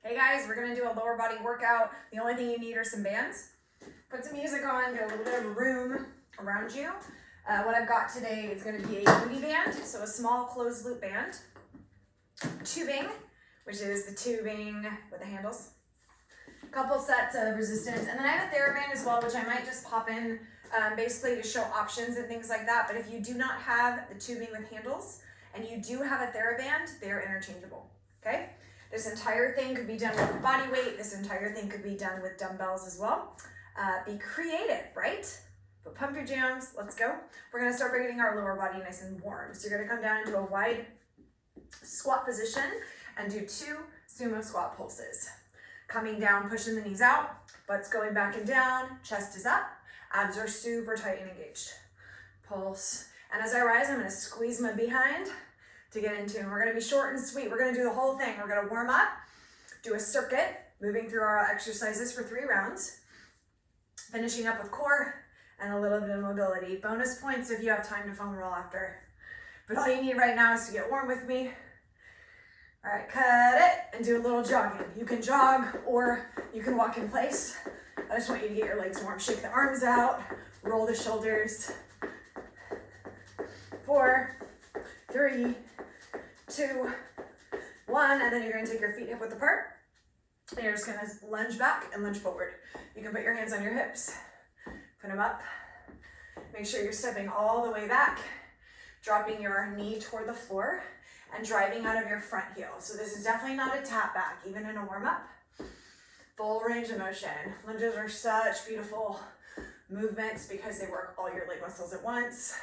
Hey guys, we're gonna do a lower body workout. The only thing you need are some bands. Put some music on, get a little bit of room around you. What I've got today is gonna be a booty band, so a small closed loop band. Tubing, which is the tubing with the handles. A couple sets of resistance, and then I have a TheraBand as well, which I might just pop in basically to show options and things like that. But if you do not have the tubing with handles and you do have a TheraBand, they are interchangeable, okay? This entire thing could be done with body weight. This entire thing could be done with dumbbells as well. Be creative, right? But pump your jams, let's go. We're gonna start by getting our lower body nice and warm. So you're gonna come down into a wide squat position and do 2 sumo squat pulses. Coming down, pushing the knees out, butts going back and down, chest is up, abs are super tight and engaged. Pulse, and as I rise, I'm gonna squeeze my behind to get into, and we're gonna be short and sweet. We're gonna do the whole thing. We're gonna warm up, do a circuit, moving through our exercises for 3 rounds, finishing up with core and a little bit of mobility. Bonus points if you have time to foam roll after. But all you need right now is to get warm with me. All right, cut it and do a little jogging. You can jog or you can walk in place. I just want you to get your legs warm. Shake the arms out, roll the shoulders. 4, 3, 2, 1, and then you're gonna take your feet hip width apart. And you're just gonna lunge back and lunge forward. You can put your hands on your hips, put them up. Make sure you're stepping all the way back, dropping your knee toward the floor and driving out of your front heel. So this is definitely not a tap back, even in a warm up. Full range of motion. Lunges are such beautiful movements because they work all your leg muscles at once.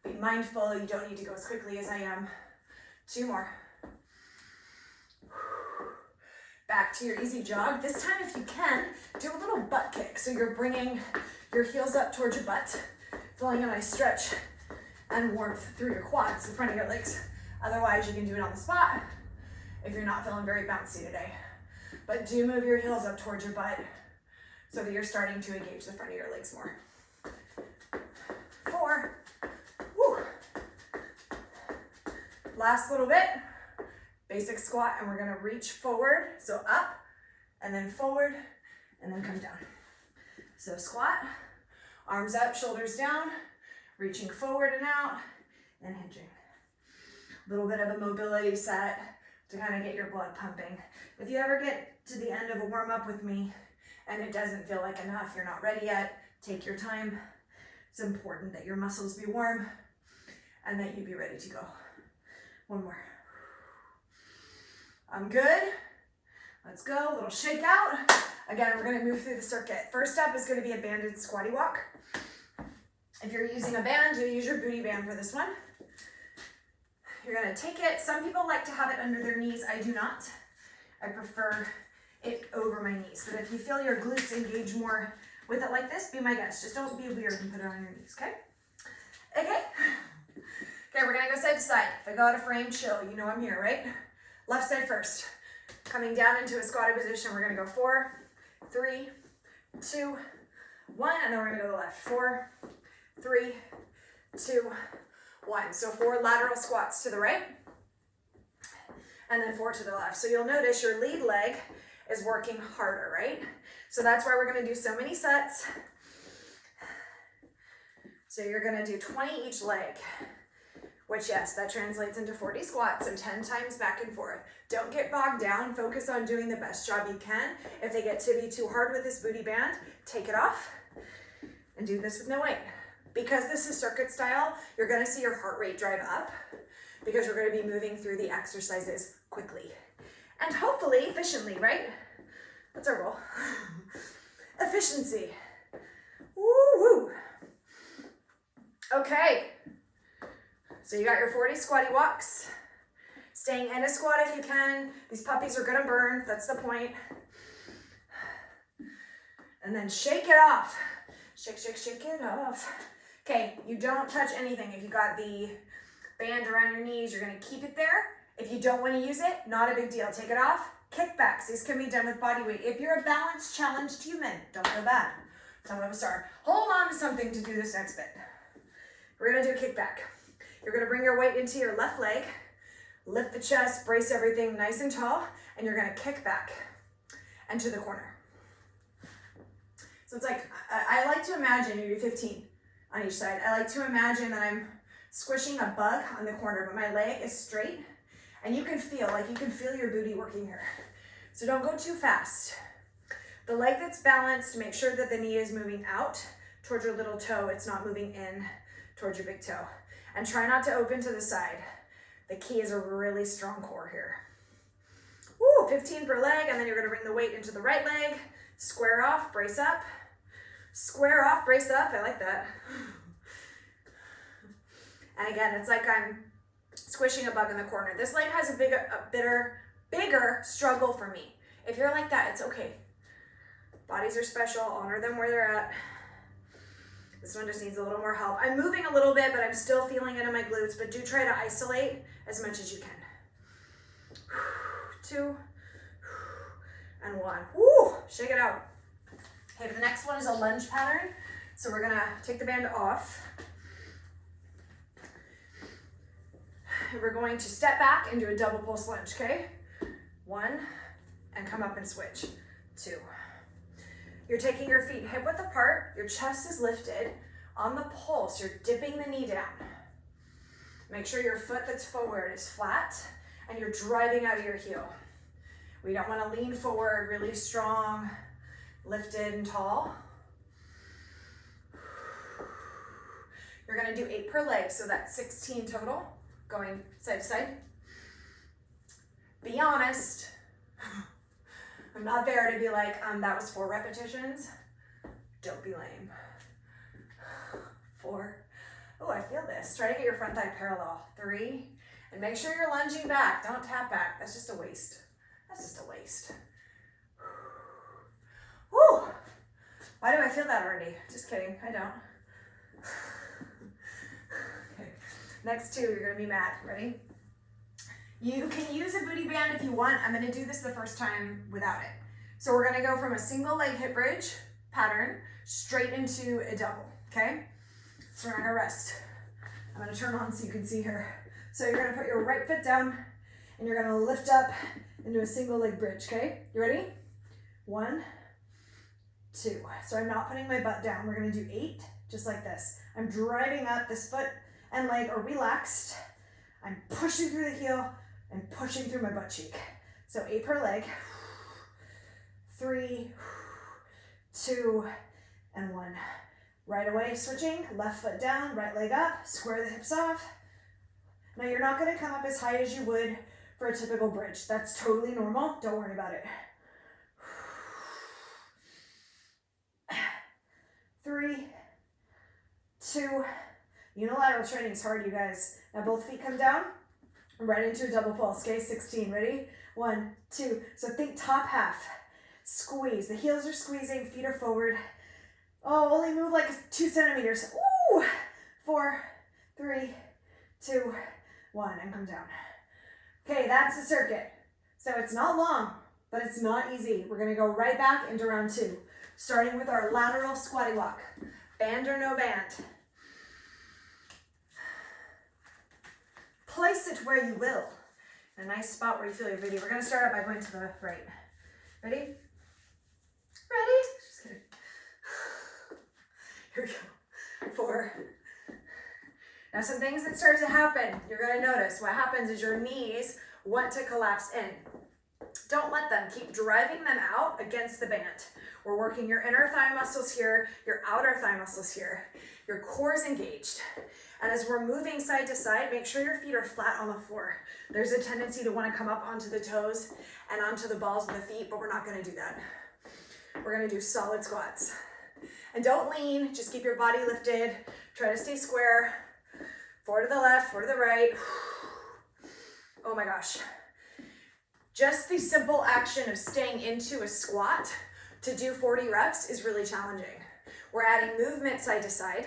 Be mindful, you don't need to go as quickly as I am. 2 more. Back to your easy jog. This time, if you can, do a little butt kick. So you're bringing your heels up towards your butt, feeling a nice stretch and warmth through your quads, the front of your legs. Otherwise, you can do it on the spot if you're not feeling very bouncy today. But do move your heels up towards your butt so that you're starting to engage the front of your legs more. 4. Woo. Last little bit. Basic squat, and we're gonna reach forward. So up, and then forward, and then come down. So squat, arms up, shoulders down, reaching forward and out, and hinging. A little bit of a mobility set to kind of get your blood pumping. If you ever get to the end of a warm up with me and it doesn't feel like enough, you're not ready yet, take your time. It's important that your muscles be warm and that you be ready to go. 1 more. I'm good. Let's go, a little shake out. Again, we're gonna move through the circuit. First up is gonna be a banded squatty walk. If you're using a band, you'll use your booty band for this one. You're gonna take it. Some people like to have it under their knees. I do not. I prefer it over my knees. But if you feel your glutes engage more with it like this, be my guest. Just don't be weird and put it on your knees, okay? Okay. Okay, we're gonna go side to side. If I go out of frame, chill. You know I'm here, right? Left side first. Coming down into a squatted position, we're gonna go 4, 3, 2, 1, and then we're gonna go to the left. 4, 3, 2, 1. So 4 lateral squats to the right, and then 4 to the left. So you'll notice your lead leg is working harder, right? So that's why we're gonna do so many sets. So you're gonna do 20 each leg, which, yes, that translates into 40 squats and 10 times back and forth. Don't get bogged down. Focus on doing the best job you can. If they get to be too hard with this booty band, take it off and do this with no weight. Because this is circuit style, you're gonna see your heart rate drive up because you're gonna be moving through the exercises quickly and hopefully efficiently, right? That's our goal. Efficiency. Woo-woo. Okay. So you got your 40 squatty walks. Staying in a squat if you can. These puppies are gonna burn, that's the point. And then shake it off. Shake, shake, shake it off. Okay, you don't touch anything. If you got the band around your knees, you're gonna keep it there. If you don't wanna use it, not a big deal. Take it off. Kickbacks, these can be done with body weight. If you're a balance challenged human, don't feel bad. Some of us are. Hold on to something to do this next bit. We're gonna do a kickback. You're gonna bring your weight into your left leg, lift the chest, brace everything nice and tall, and you're gonna kick back and to the corner. So it's like, I like to imagine, you do 15 on each side. I like to imagine that I'm squishing a bug on the corner, but my leg is straight, and you can feel your booty working here. So don't go too fast. The leg that's balanced, make sure that the knee is moving out towards your little toe. It's not moving in towards your big toe. And try not to open to the side. The key is a really strong core here. Woo, 15 per leg, and then you're gonna bring the weight into the right leg. Square off, brace up. Square off, brace up, I like that. And again, it's like I'm squishing a bug in the corner. This leg has a bigger struggle for me. If you're like that, it's okay. Bodies are special, honor them where they're at. This one just needs a little more help. I'm moving a little bit, but I'm still feeling it in my glutes, but do try to isolate as much as you can. 2, and 1. Woo, shake it out. Okay, the next one is a lunge pattern. So we're gonna take the band off. We're going to step back and do a double pulse lunge, okay? 1, and come up and switch. 2. You're taking your feet hip width apart, your chest is lifted. On the pulse, you're dipping the knee down. Make sure your foot that's forward is flat and you're driving out of your heel. We don't want to lean forward, really strong, lifted and tall. You're going to do 8 per leg, so that's 16 total, going side to side. Be honest. I'm not there to be like, that was 4 repetitions. Don't be lame. 4. Oh, I feel this. Try to get your front thigh parallel. 3. And make sure you're lunging back. Don't tap back. That's just a waste. That's just a waste. Whew. Why do I feel that already? Just kidding. I don't. Okay. Next 2, you're going to be mad. Ready? You can use a booty band if you want. I'm gonna do this the first time without it. So we're gonna go from a single leg hip bridge pattern straight into a double, okay? So we're not gonna rest. I'm gonna turn on so you can see here. So you're gonna put your right foot down and you're gonna lift up into a single leg bridge, okay? You ready? 1, 2. So I'm not putting my butt down. We're gonna do 8, just like this. I'm driving up, this foot and leg are relaxed. I'm pushing through the heel and pushing through my butt cheek. So 8 per leg. 3, 2, and 1. Right away, switching, left foot down, right leg up, square the hips off. Now you're not gonna come up as high as you would for a typical bridge. That's totally normal, don't worry about it. 3, 2, unilateral training is hard, you guys. Now both feet come down, right into a double pulse, okay? 16, ready? 1, 2, so think top half. Squeeze, the heels are squeezing, feet are forward. Oh, only move like 2 centimeters. Ooh, 4, 3, 2, 1, and come down. Okay, that's the circuit. So it's not long, but it's not easy. We're gonna go right back into round 2, starting with our lateral squatty walk. Band or no band. Place it where you will. In a nice spot where you feel your booty. We're gonna start out by going to the right. Ready? Ready? Just kidding. Here we go. 4. Now some things that start to happen, you're gonna notice. What happens is your knees want to collapse in. Don't let them. Keep driving them out against the band. We're working your inner thigh muscles here, your outer thigh muscles here. Your core is engaged. And as we're moving side to side, make sure your feet are flat on the floor. There's a tendency to want to come up onto the toes and onto the balls of the feet, but we're not going to do that. We're going to do solid squats. And don't lean, just keep your body lifted. Try to stay square. 4 to the left, 4 to the right. Oh my gosh. Just the simple action of staying into a squat to do 40 reps is really challenging. We're adding movement side to side,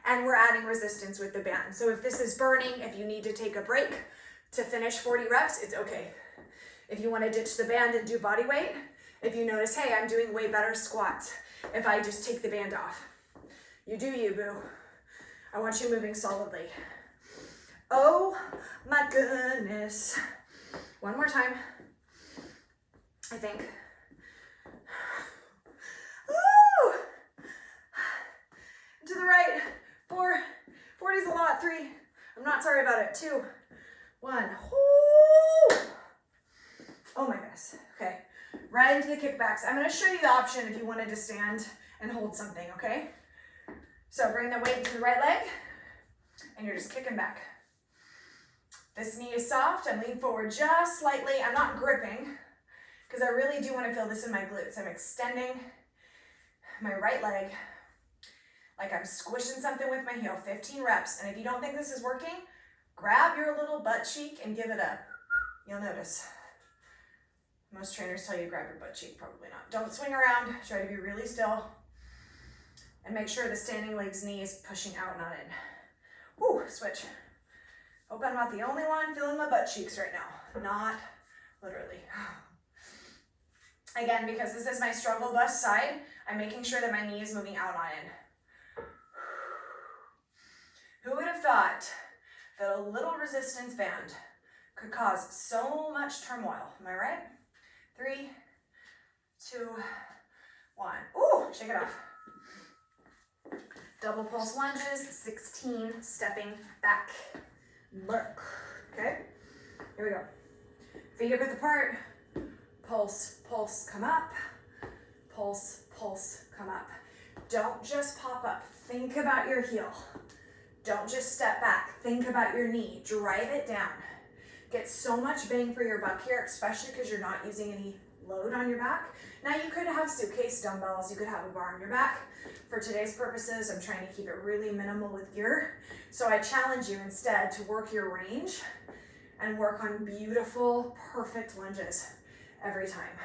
and we're adding resistance with the band. So if this is burning, if you need to take a break to finish 40 reps, it's okay. If you want to ditch the band and do body weight, if you notice, hey, I'm doing way better squats if I just take the band off. You do you, boo. I want you moving solidly. Oh my goodness. One more time. I think. Woo! To the right. 4. 40's a lot. 3. I'm not sorry about it. 2. 1. Woo! Oh my goodness. Okay. Right into the kickbacks. I'm going to show you the option if you wanted to stand and hold something, okay? So bring the weight to the right leg, and you're just kicking back. This knee is soft. I'm leaning forward just slightly. I'm not gripping because I really do want to feel this in my glutes. I'm extending my right leg like I'm squishing something with my heel. 15 reps. And if you don't think this is working, grab your little butt cheek and give it a, you'll notice. Most trainers tell you to grab your butt cheek, probably not. Don't swing around. Try to be really still. And make sure the standing leg's knee is pushing out, not in. Woo, switch. Hope I'm not the only one feeling my butt cheeks right now. Not literally. Again, because this is my struggle bust side, I'm making sure that my knee is moving out, not in. Who would have thought that a little resistance band could cause so much turmoil? Am I right? 3, 2, 1. Ooh, shake it off. Double pulse lunges, 16, stepping back. Look, okay? Here we go. Feet up width apart. Pulse, pulse, come up. Pulse, pulse, come up. Don't just pop up. Think about your heel. Don't just step back. Think about your knee. Drive it down. Get so much bang for your buck here, especially because you're not using any load on your back. Now you could have suitcase dumbbells. You could have a bar on your back. For today's purposes, I'm trying to keep it really minimal with gear. So I challenge you instead to work your range and work on beautiful, perfect lunges every time.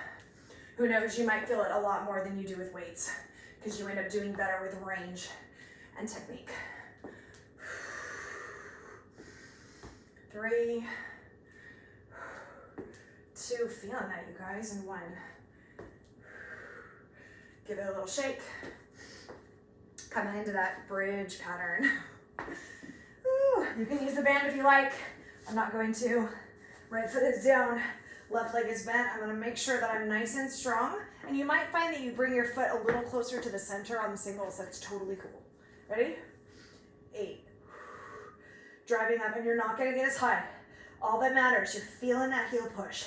Who knows, you might feel it a lot more than you do with weights because you end up doing better with range and technique. 3, 2, feeling that, you guys, and 1. Give it a little shake. Coming into that bridge pattern. Ooh, you can use the band if you like. I'm not going to. Right foot is down, left leg is bent. I'm gonna make sure that I'm nice and strong. And you might find that you bring your foot a little closer to the center on the singles. That's totally cool. Ready? 8. Driving up, and you're not gonna get as high. All that matters, you're feeling that heel push.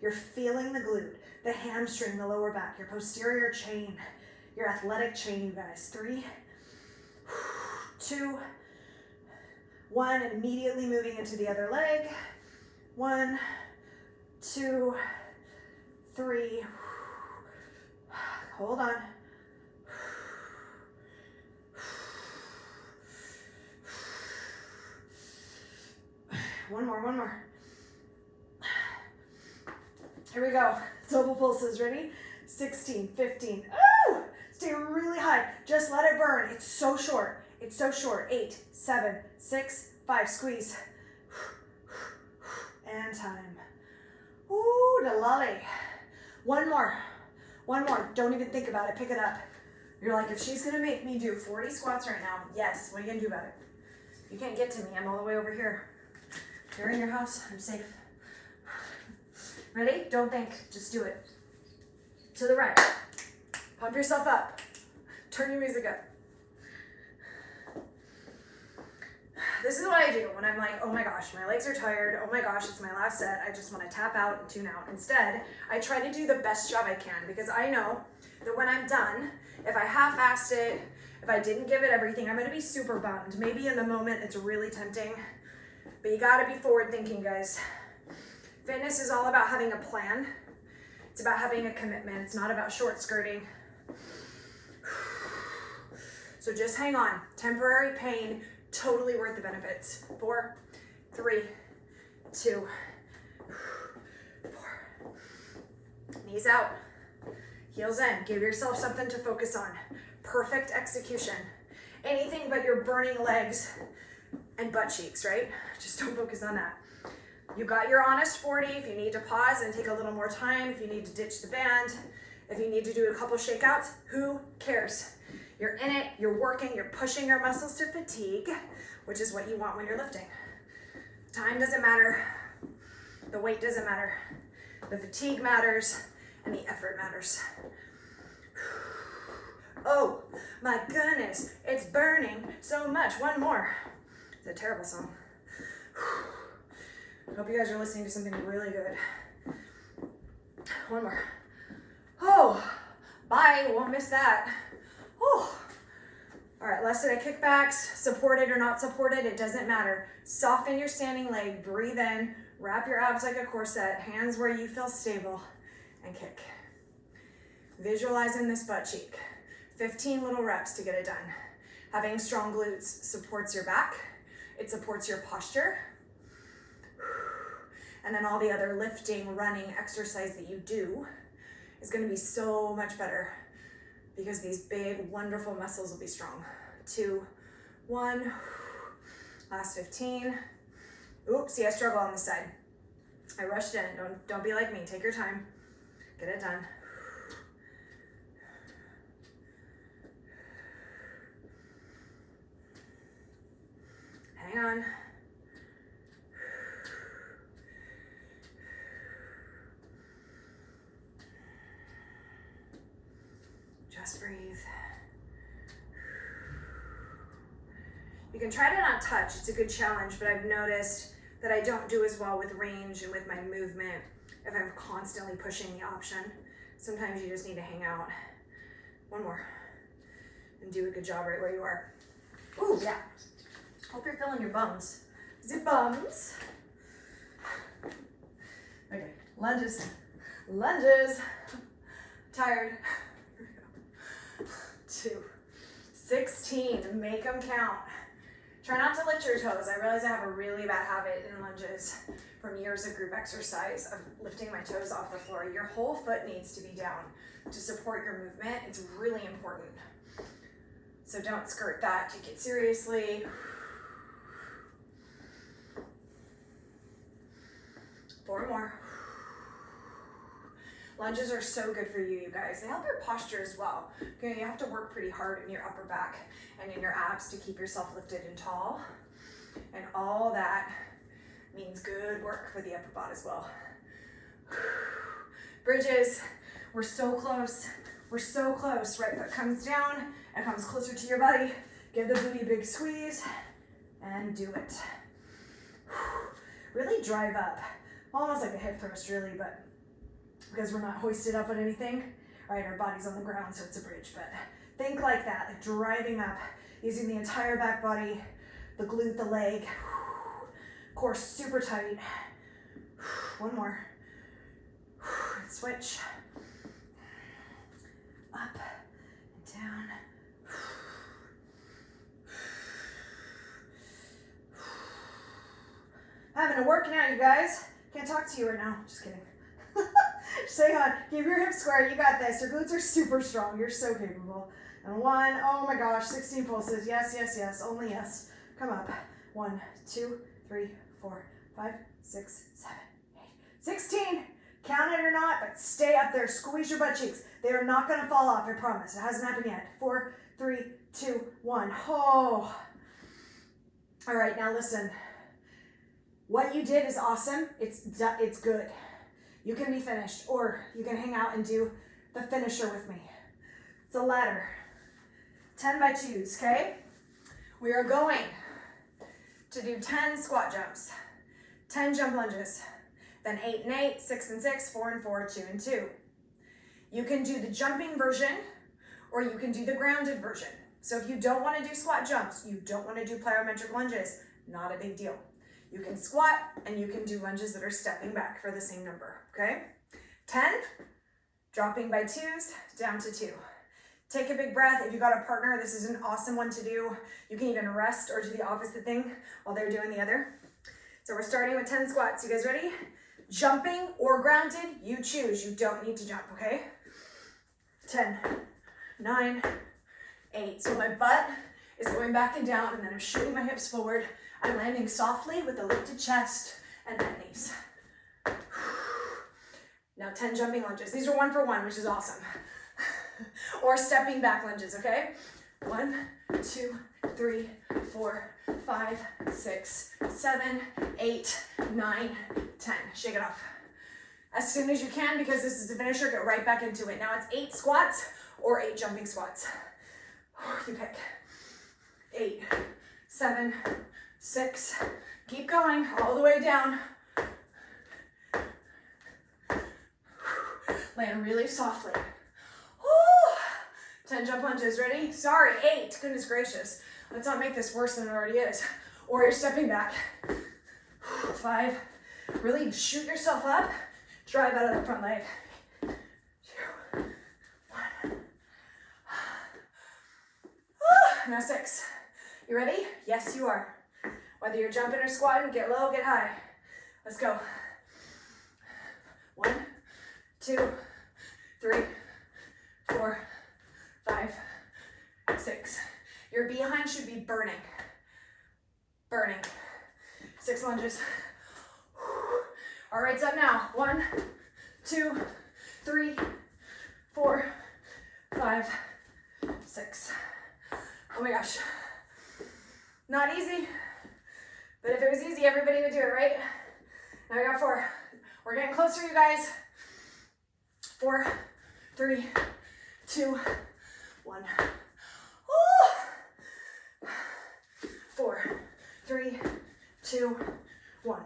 You're feeling the glute, the hamstring, the lower back, your posterior chain, your athletic chain, you guys. 3, 2, 1, immediately moving into the other leg. 1, 2, 3. Hold on. One more. Here we go. Double pulses, ready? 16, 15. Oh! Stay really high. Just let it burn. It's so short. 8, 7, 6, 5. Squeeze. And time. Ooh, the lolly. One more. Don't even think about it. Pick it up. You're like, if she's gonna make me do 40 squats right now, yes, what are you gonna do about it? You can't get to me. I'm all the way over here. If you're in your house, I'm safe. Ready? Don't think. Just do it. To the right. Pump yourself up. Turn your music up. This is what I do when I'm like, oh my gosh, my legs are tired. Oh my gosh, it's my last set. I just want to tap out and tune out. Instead, I try to do the best job I can because I know that when I'm done, if I half-assed it, if I didn't give it everything, I'm going to be super bummed. Maybe in the moment it's really tempting, but you got to be forward thinking, guys. Fitness is all about having a plan. It's about having a commitment. It's not about short skirting. So just hang on. Temporary pain, totally worth the benefits. 4, 3, 2, 4. Knees out. Heels in. Give yourself something to focus on. Perfect execution. Anything but your burning legs and butt cheeks, right? Just don't focus on that. You got your honest 40. If you need to pause and take a little more time, if you need to ditch the band, if you need to do a couple shakeouts, who cares? You're in it, you're working, you're pushing your muscles to fatigue, which is what you want when you're lifting. Time doesn't matter. The weight doesn't matter. The fatigue matters, and the effort matters. Oh my goodness, it's burning so much. One more. It's a terrible song. Hope you guys are listening to something really good. One more. Oh, bye, won't miss that. Oh. All right, last set of kickbacks, supported or not supported, it doesn't matter. Soften your standing leg, breathe in, wrap your abs like a corset, hands where you feel stable, and kick. Visualizing this butt cheek. 15 little reps to get it done. Having strong glutes supports your back, it supports your posture, and then all the other lifting, running, exercise that you do is gonna be so much better because these big, wonderful muscles will be strong. 2, 1, last 15. Oops, see, I struggle on this side. I rushed in, don't be like me, take your time, get it done. Hang on. Just breathe. You can try to not touch, it's a good challenge, but I've noticed that I don't do as well with range and with my movement if I'm constantly pushing the option. Sometimes you just need to hang out. One more. And do a good job right where you are. Ooh, yeah. Hope you're feeling your bums. Is it bums? Okay, lunges. Lunges. Tired. 2, 16, make them count. Try not to lift your toes. I realize I have a really bad habit in lunges from years of group exercise of lifting my toes off the floor. Your whole foot needs to be down to support your movement. It's really important. So don't skirt that, take it seriously. Four more. Lunges are so good for you, you guys. They help your posture as well. Okay, you have to work pretty hard in your upper back and in your abs to keep yourself lifted and tall. And all that means good work for the upper body as well. Bridges, we're so close. We're so close. Right foot comes down and comes closer to your body. Give the booty a big squeeze and do it. Really drive up. Almost like a hip thrust really, but because we're not hoisted up on anything. All right, our body's on the ground, so it's a bridge, but think like that, like driving up, using the entire back body, the glute, the leg, core super tight. One more. Switch. Up and down. Having a working out, you guys. Can't talk to you right now, just kidding. Just hang on, keep your hips square, you got this. Your glutes are super strong, you're so capable. And 1, oh my gosh, 16 pulses, yes, yes, yes, only yes. Come up, 1, 2, 3, 4, 5, 6, 7, 8, 16. Count it or not, but stay up there, squeeze your butt cheeks. They are not gonna fall off, I promise. It hasn't happened yet. 4, 3, 2, 1, oh. All right, now listen. What you did is awesome, it's good. You can be finished, or you can hang out and do the finisher with me. It's a ladder, 10 by 2s, okay? We are going to do 10 squat jumps, 10 jump lunges, then 8 and 8, 6 and 6, 4 and 4, 2 and 2. You can do the jumping version, or you can do the grounded version. So if you don't want to do squat jumps, you don't want to do plyometric lunges, not a big deal. You can squat and you can do lunges that are stepping back for the same number, okay? 10, dropping by 2s, down to 2. Take a big breath. If you've got a partner, this is an awesome one to do. You can even rest or do the opposite thing while they're doing the other. So we're starting with 10 squats. You guys ready? Jumping or grounded, you choose. You don't need to jump, okay? 10, 9, 8. So my butt is going back and down, and then I'm shooting my hips forward. I'm landing softly with a lifted chest and bent knees. Now 10 jumping lunges. These are 1 for 1, which is awesome. Or stepping back lunges, okay? 1, 2, 3, 4, 5, 6, 7, 8, 9, 10. Shake it off. as soon as you can, because this is the finisher, get right back into it. Now it's 8 squats or 8 jumping squats. You pick. 8, 7, 6, keep going all the way down. Land really softly. 10 jump lunges, ready? Sorry, 8, goodness gracious. Let's not make this worse than it already is. Or you're stepping back. 5, really shoot yourself up, drive out of the front leg. 2, 1. Now 6. You ready? Yes, you are. Whether you're jumping or squatting, get low, get high. Let's go. 1, 2, 3, 4, 5, 6. Your behind should be burning. Burning. 6 lunges. All right, it's up now. 1, 2, 3, 4, 5, 6. Oh my gosh. Not easy, but if it was easy, everybody would do it, right? Now we got 4. We're getting closer, you guys. 4, 3, 2, 1. 4, 3, 2, 1.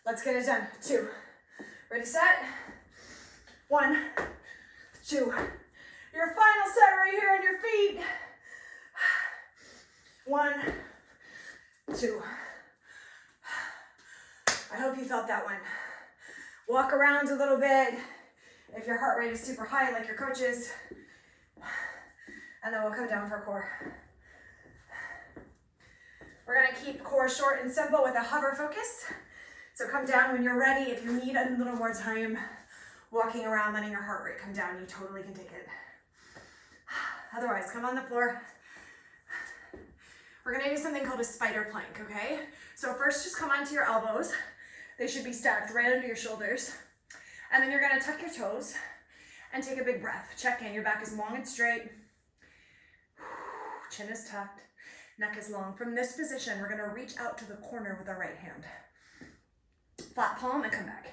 Let's get it done. 2. Ready, set. 1, 2. Your final set right here on your feet. 1, 2. I hope you felt that one. Walk around a little bit if your heart rate is super high like your coach's. And then we'll come down for core. We're gonna keep core short and simple with a hover focus. So come down when you're ready. If you need a little more time walking around, letting your heart rate come down, you totally can take it. Otherwise, come on the floor. We're gonna do something called a spider plank, okay? So first, just come onto your elbows. They should be stacked right under your shoulders. And then you're gonna tuck your toes and take a big breath. Check in, your back is long and straight. Chin is tucked, neck is long. From this position, we're gonna reach out to the corner with our right hand. Flat palm and come back.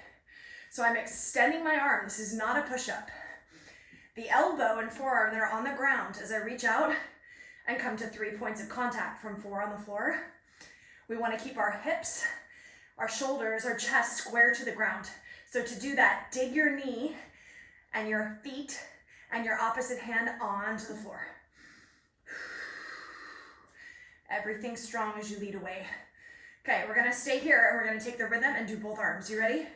So I'm extending my arm. This is not a push-up. The elbow and forearm that are on the ground as I reach out and come to 3 points of contact from 4 on the floor. We want to keep our hips, our shoulders, our chest square to the ground. So to do that, dig your knee and your feet and your opposite hand onto the floor. Everything strong as you lead away. Okay, we're gonna stay here and we're gonna take the rhythm and do both arms. You ready?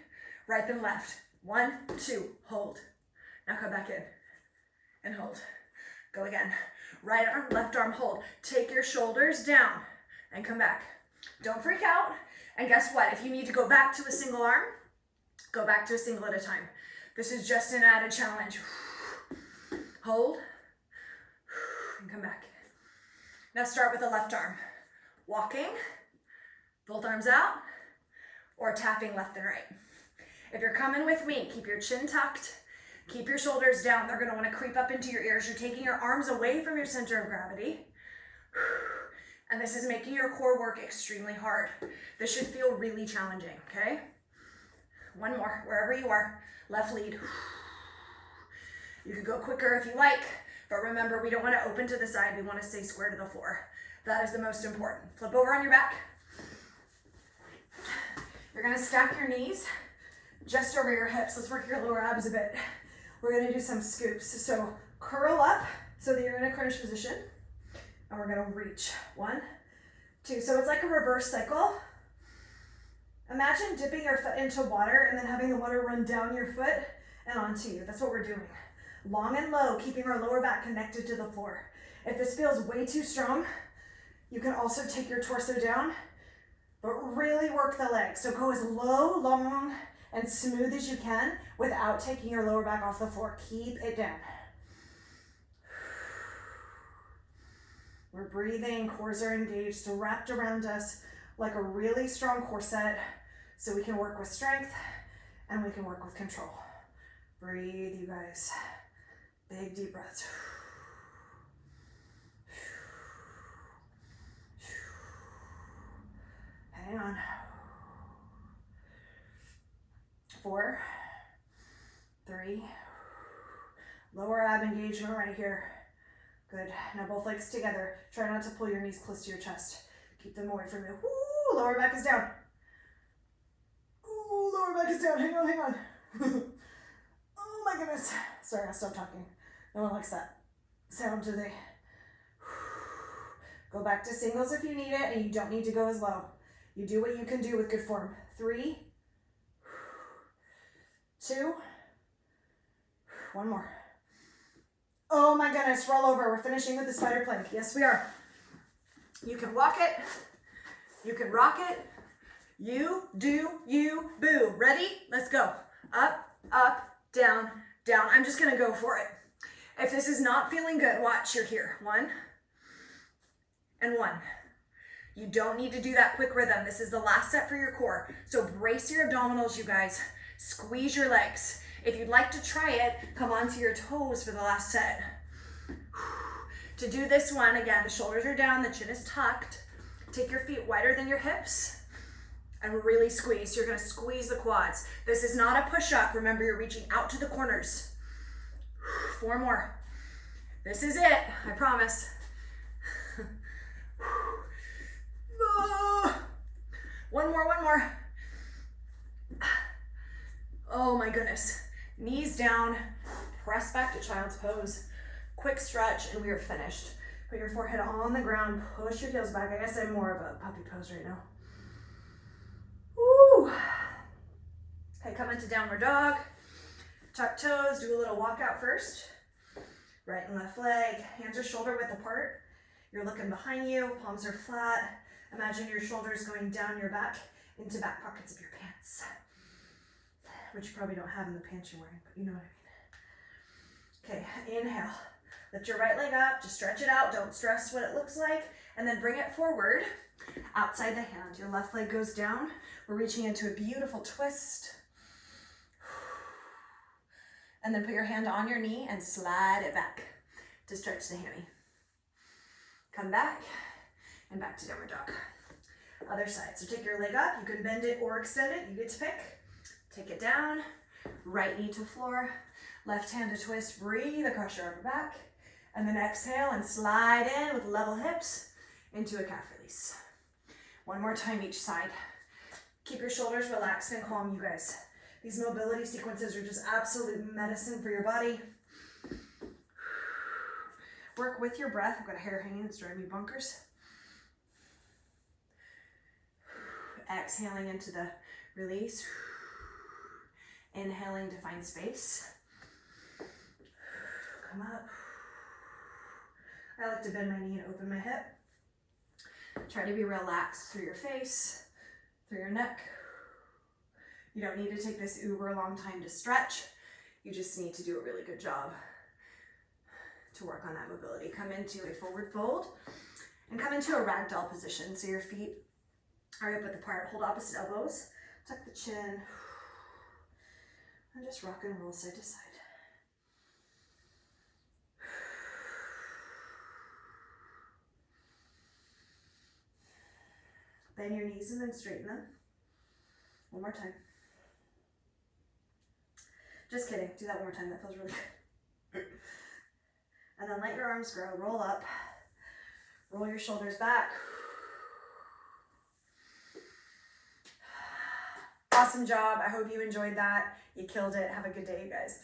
Right then left. 1, 2, hold. Now come back in and hold. Go again. Right arm, left arm, hold. Take your shoulders down and come back. Don't freak out. And guess what? If you need to go back to a single arm, go back to a single at a time. This is just an added challenge. Hold and come back. Now start with the left arm. Walking, both arms out, or tapping left and right. If you're coming with me, keep your chin tucked, keep your shoulders down. They're gonna wanna creep up into your ears. You're taking your arms away from your center of gravity. And this is making your core work extremely hard. This should feel really challenging, okay? One more, wherever you are, left lead. You could go quicker if you like, but remember, we don't wanna open to the side. We wanna stay square to the floor. That is the most important. Flip over on your back. You're gonna stack your knees just over your hips. Let's work your lower abs a bit. We're gonna do some scoops. So curl up so that you're in a crunch position. And we're gonna reach. 1, 2. So it's like a reverse cycle. Imagine dipping your foot into water and then having the water run down your foot and onto you. That's what we're doing. Long and low, keeping our lower back connected to the floor. If this feels way too strong, you can also take your torso down, but really work the legs. So go as low, long, and smooth as you can without taking your lower back off the floor. Keep it down. We're breathing, cores are engaged, so wrapped around us like a really strong corset so we can work with strength and we can work with control. Breathe, you guys. Big deep breaths. Hang on. 4, 3, lower ab engagement right here. Good. Now both legs together. Try not to pull your knees close to your chest. Keep them away from you. Woo, lower back is down. Ooh, lower back is down. Hang on, hang on. Oh my goodness. Sorry, I'll stop talking. No one likes that sound, do they? Go back to singles if you need it, and you don't need to go as low. You do what you can do with good form. 3, 2, 1 more. Oh my goodness, roll over. We're finishing with the spider plank. Yes, we are. You can walk it. You can rock it. You do you, boo. Ready? Let's go. Up, up, down, down. I'm just gonna go for it. If this is not feeling good, watch, you're here. 1 and 1. You don't need to do that quick rhythm. This is the last set for your core. So brace your abdominals, you guys. Squeeze your legs. If you'd like to try it, come onto your toes for the last set. To do this one, again, the shoulders are down, the chin is tucked. Take your feet wider than your hips and really squeeze. You're gonna squeeze the quads. This is not a push-up. Remember, you're reaching out to the corners. 4 more. This is it, I promise. One more. Oh my goodness. Knees down, press back to child's pose. Quick stretch and we are finished. Put your forehead on the ground, push your heels back. I guess I'm more of a puppy pose right now. Woo. Okay, come into downward dog. Tuck toes, do a little walkout first. Right and left leg, hands are shoulder width apart. You're looking behind you, palms are flat. Imagine your shoulders going down your back into back pockets of your pants. Which you probably don't have in the pants you're wearing, but you know what I mean. Okay, inhale. Lift your right leg up, just stretch it out. Don't stress what it looks like. And then bring it forward, outside the hand. Your left leg goes down. We're reaching into a beautiful twist. And then put your hand on your knee and slide it back to stretch the hammy. Come back and back to downward dog. Other side. So take your leg up. You can bend it or extend it. You get to pick. Take it down. Right knee to floor. Left hand to twist. Breathe across your upper back. And then exhale and slide in with level hips into a calf release. 1 more time each side. Keep your shoulders relaxed and calm, you guys. These mobility sequences are just absolute medicine for your body. Work with your breath. I've got a hair hanging, it's driving me bonkers. Exhaling into the release. Inhaling to find space. Come up. I like to bend my knee and open my hip. Try to be relaxed through your face, through your neck. You don't need to take this uber long time to stretch. You just need to do a really good job to work on that mobility. Come into a forward fold and come into a ragdoll position. So your feet are hip width apart. Hold opposite elbows. Tuck the chin. And just rock and roll side to side. Bend your knees and then straighten them. 1 more time. Just kidding. Do that 1 more time. That feels really good. And then let your arms grow. Roll up. Roll your shoulders back. Awesome job. I hope you enjoyed that. You killed it. Have a good day, you guys.